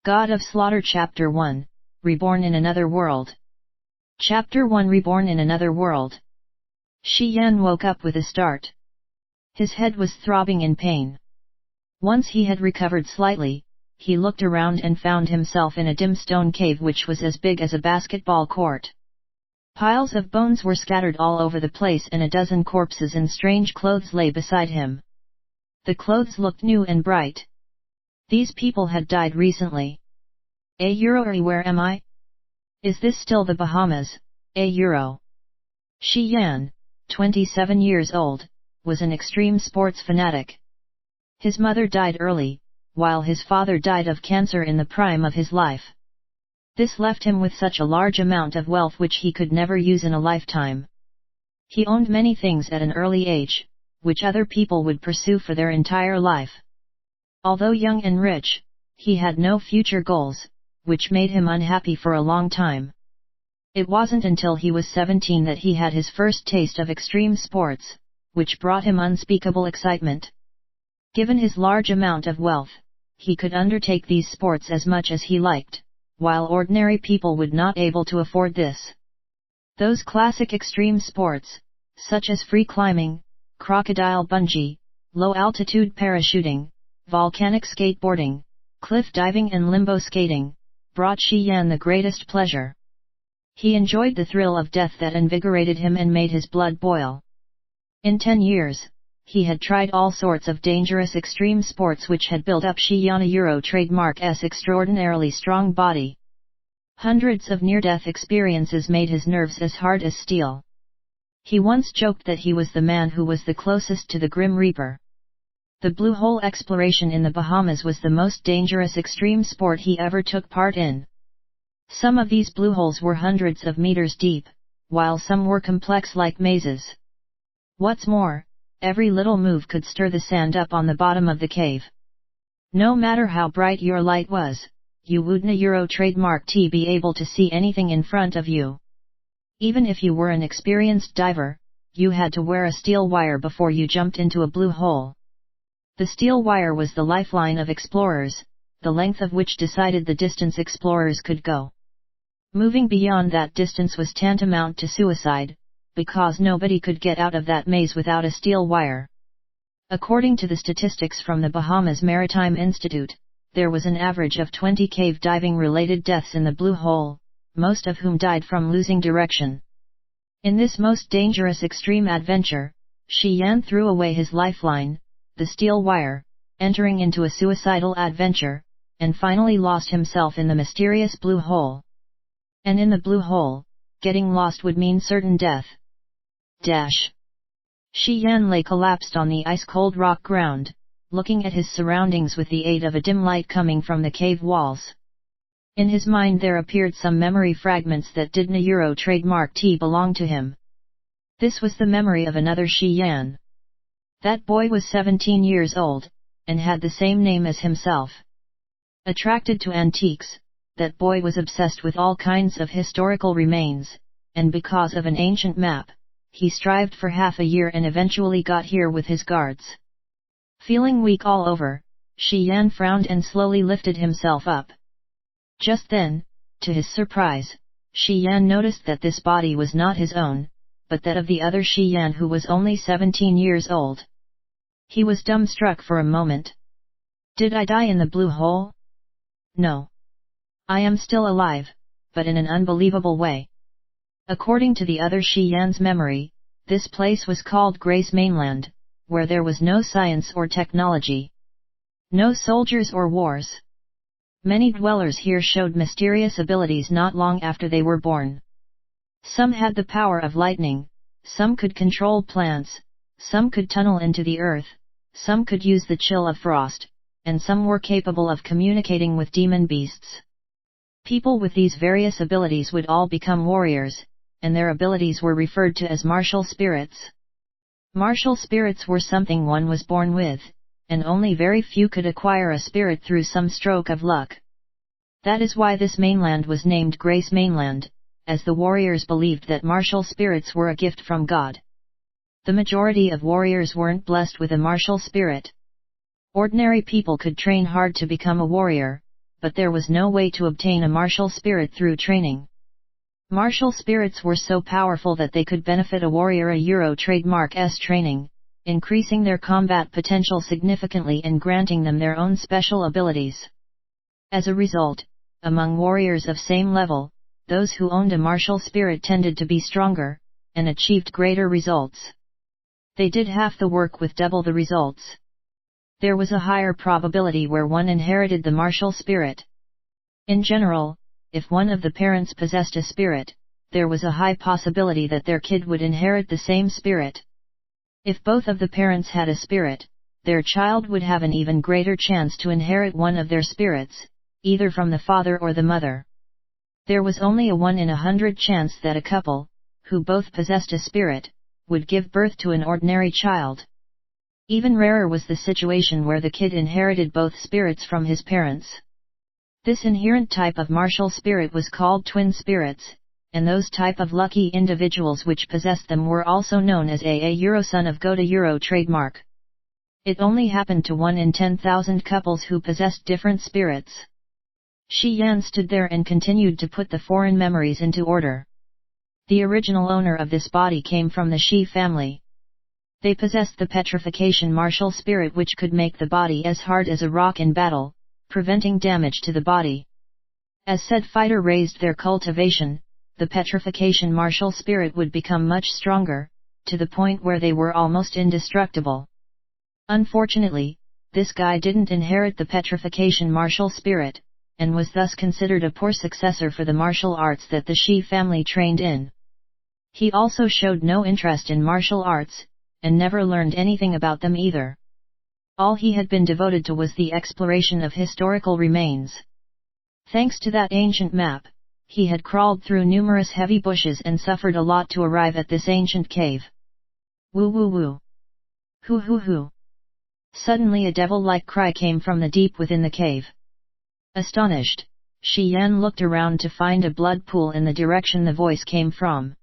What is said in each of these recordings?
God of Slaughter Chapter 1, Reborn in Another World. Chapter 1 Reborn in Another World. Shi Yan woke up with a start. His head was throbbing in pain. Once he had recovered slightly, he looked around and found himself in a dim stone cave which was as big as a basketball court. Piles of bones were scattered all over the place and a dozen corpses in strange clothes lay beside him. The clothes looked new and bright. These people had died recently. Where am I? Is this still the Bahamas? Shi Yan, 27 years old, was an extreme sports fanatic. His mother died early, while his father died of cancer in the prime of his life. This left him with such a large amount of wealth which he could never use in a lifetime. He owned many things at an early age, which other people would pursue for their entire life. Although young and rich, he had no future goals, which made him unhappy for a long time. It wasn't until he was 17 that he had his first taste of extreme sports, which brought him unspeakable excitement. Given his large amount of wealth, he could undertake these sports as much as he liked, while ordinary people would not able to afford this. Those classic extreme sports, such as free climbing, crocodile bungee, low-altitude parachuting, volcanic skateboarding, cliff diving and limbo skating, brought Shi Yan the greatest pleasure. He enjoyed the thrill of death that invigorated him and made his blood boil. In 10 years, he had tried all sorts of dangerous extreme sports which had built up Shi Yan a trademark's extraordinarily strong body. Hundreds of near-death experiences made his nerves as hard as steel. He once joked that he was the man who was the closest to the Grim Reaper. The Blue Hole exploration in the Bahamas was the most dangerous extreme sport he ever took part in. Some of these blue holes were hundreds of meters deep, while some were complex like mazes. What's more, every little move could stir the sand up on the bottom of the cave. No matter how bright your light was, you wouldn't trademark T be able to see anything in front of you. Even if you were an experienced diver, you had to wear a steel wire before you jumped into a blue hole. The steel wire was the lifeline of explorers, the length of which decided the distance explorers could go. Moving beyond that distance was tantamount to suicide, because nobody could get out of that maze without a steel wire. According to the statistics from the Bahamas Maritime Institute, there was an average of 20 cave diving related deaths in the Blue Hole, most of whom died from losing direction. In this most dangerous extreme adventure, Shi Yan threw away his lifeline, the steel wire, entering into a suicidal adventure, and finally lost himself in the mysterious Blue Hole. And in the Blue Hole, getting lost would mean certain death. Shi Yan lay collapsed on the ice-cold rock ground, looking at his surroundings with the aid of a dim light coming from the cave walls. In his mind there appeared some memory fragments that didn't trademark T belong to him. This was the memory of another Shi Yan. That boy was 17 years old, and had the same name as himself. Attracted to antiques, that boy was obsessed with all kinds of historical remains, and because of an ancient map, he strived for half a year and eventually got here with his guards. Feeling weak all over, Shi Yan frowned and slowly lifted himself up. Just then, to his surprise, Shi Yan noticed that this body was not his own, but that of the other Shi Yan who was only 17 years old. He was dumbstruck for a moment. Did I die in the Blue Hole? No. I am still alive, but in an unbelievable way. According to the other Shi Yan's memory, this place was called Grace Mainland, where there was no science or technology. No soldiers or wars. Many dwellers here showed mysterious abilities not long after they were born. Some had the power of lightning, some could control plants, some could tunnel into the earth, some could use the chill of frost, and some were capable of communicating with demon beasts. People with these various abilities would all become warriors, and their abilities were referred to as martial spirits. Martial spirits were something one was born with, and only very few could acquire a spirit through some stroke of luck. That is why this mainland was named Grace Mainland, as the warriors believed that martial spirits were a gift from God. The majority of warriors weren't blessed with a martial spirit. Ordinary people could train hard to become a warrior, but there was no way to obtain a martial spirit through training. Martial spirits were so powerful that they could benefit a warrior a trademark S training, increasing their combat potential significantly and granting them their own special abilities. As a result, among warriors of same level, those who owned a martial spirit tended to be stronger, and achieved greater results. They did half the work with double the results. There was a higher probability where one inherited the martial spirit. In general, if one of the parents possessed a spirit, there was a high possibility that their kid would inherit the same spirit. If both of the parents had a spirit, their child would have an even greater chance to inherit one of their spirits, either from the father or the mother. There was only a 1 in 100 chance that a couple, who both possessed a spirit, would give birth to an ordinary child. Even rarer was the situation where the kid inherited both spirits from his parents. This inherent type of martial spirit was called twin spirits, and those type of lucky individuals which possessed them were also known as a son of God trademark. It only happened to 1 in 10,000 couples who possessed different spirits. Shi Yan stood there and continued to put the foreign memories into order. The original owner of this body came from the Shi family. They possessed the petrification martial spirit which could make the body as hard as a rock in battle, preventing damage to the body. As said fighter raised their cultivation, the petrification martial spirit would become much stronger, to the point where they were almost indestructible. Unfortunately, this guy didn't inherit the petrification martial spirit, and was thus considered a poor successor for the martial arts that the Shi family trained in. He also showed no interest in martial arts, and never learned anything about them either. All he had been devoted to was the exploration of historical remains. Thanks to that ancient map, he had crawled through numerous heavy bushes and suffered a lot to arrive at this ancient cave. Woo woo woo. Hoo hoo hoo. Suddenly a devil-like cry came from the deep within the cave. Astonished, Shi Yan looked around to find a blood pool in the direction the voice came from.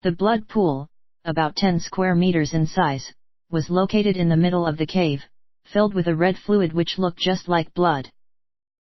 The blood pool, about 10 square meters in size, was located in the middle of the cave, filled with a red fluid which looked just like blood.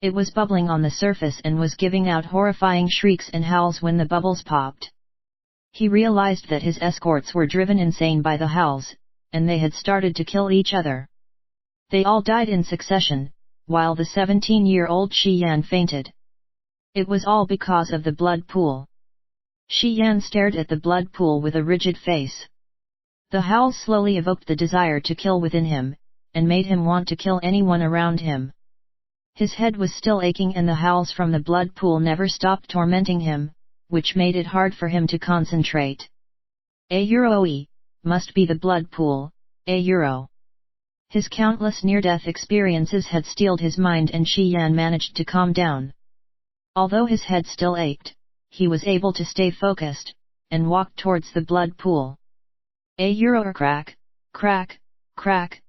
It was bubbling on the surface and was giving out horrifying shrieks and howls when the bubbles popped. He realized that his escorts were driven insane by the howls, and they had started to kill each other. They all died in succession, while the 17-year-old Shi Yan fainted. It was all because of the blood pool. Shi Yan stared at the blood pool with a rigid face. The howls slowly evoked the desire to kill within him, and made him want to kill anyone around him. His head was still aching and the howls from the blood pool never stopped tormenting him, which made it hard for him to concentrate. Must be the blood pool, His countless near-death experiences had steeled his mind and Shi Yan managed to calm down. Although his head still ached, he was able to stay focused, and walked towards the blood pool. Crack, crack, crack,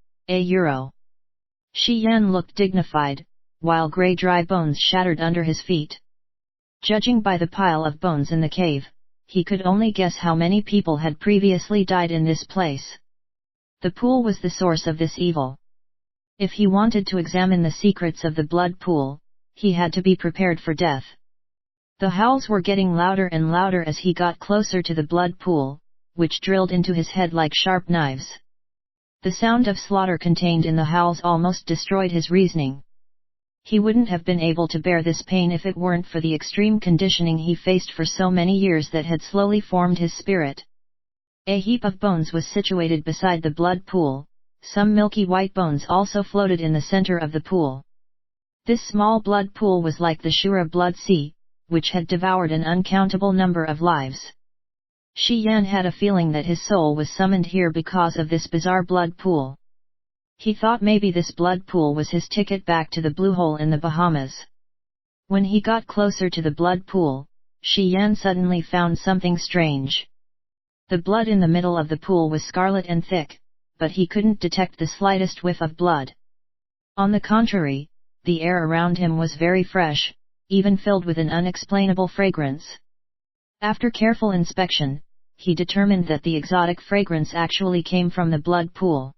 Shi Yan looked dignified, while grey dry bones shattered under his feet. Judging by the pile of bones in the cave, he could only guess how many people had previously died in this place. The pool was the source of this evil. If he wanted to examine the secrets of the blood pool, he had to be prepared for death. The howls were getting louder and louder as he got closer to the blood pool, which drilled into his head like sharp knives. The sound of slaughter contained in the howls almost destroyed his reasoning. He wouldn't have been able to bear this pain if it weren't for the extreme conditioning he faced for so many years that had slowly formed his spirit. A heap of bones was situated beside the blood pool, some milky white bones also floated in the center of the pool. This small blood pool was like the Shura blood sea, which had devoured an uncountable number of lives. Shi Yan had a feeling that his soul was summoned here because of this bizarre blood pool. He thought maybe this blood pool was his ticket back to the blue hole in the Bahamas. When he got closer to the blood pool, Shi Yan suddenly found something strange. The blood in the middle of the pool was scarlet and thick, but he couldn't detect the slightest whiff of blood. On the contrary, the air around him was very fresh, even filled with an unexplainable fragrance. After careful inspection, he determined that the exotic fragrance actually came from the blood pool.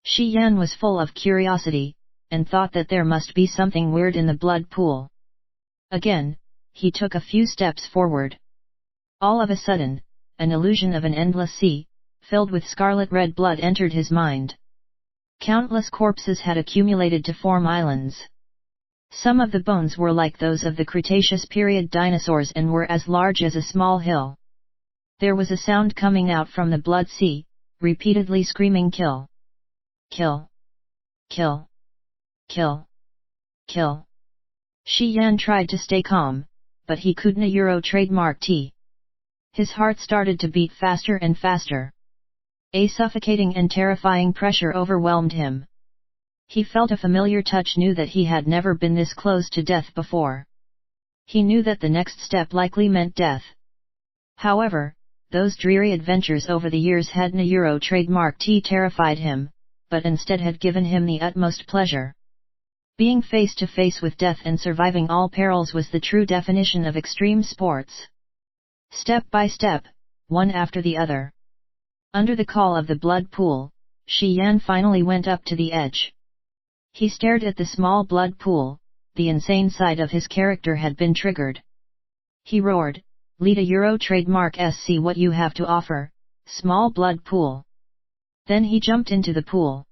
Shi Yan was full of curiosity, and thought that there must be something weird in the blood pool. Again, he took a few steps forward. All of a sudden, an illusion of an endless sea, filled with scarlet-red blood entered his mind. Countless corpses had accumulated to form islands. Some of the bones were like those of the Cretaceous period dinosaurs and were as large as a small hill. There was a sound coming out from the blood sea, repeatedly screaming kill. Kill. Kill. Kill. Kill. Shi Yan tried to stay calm, but he couldn't. Euro trademark T. His heart started to beat faster and faster. A suffocating and terrifying pressure overwhelmed him. He felt a familiar touch, knew that he had never been this close to death before. He knew that the next step likely meant death. However, those dreary adventures over the years had a Euro trademark T terrified him, but instead had given him the utmost pleasure. Being face to face with death and surviving all perils was the true definition of extreme sports. Step by step, one after the other. Under the call of the blood pool, Shi Yan finally went up to the edge. He stared at the small blood pool. The insane side of his character had been triggered. He roared, "Lead a Euro trademark S, see what you have to offer, small blood pool." Then he jumped into the pool.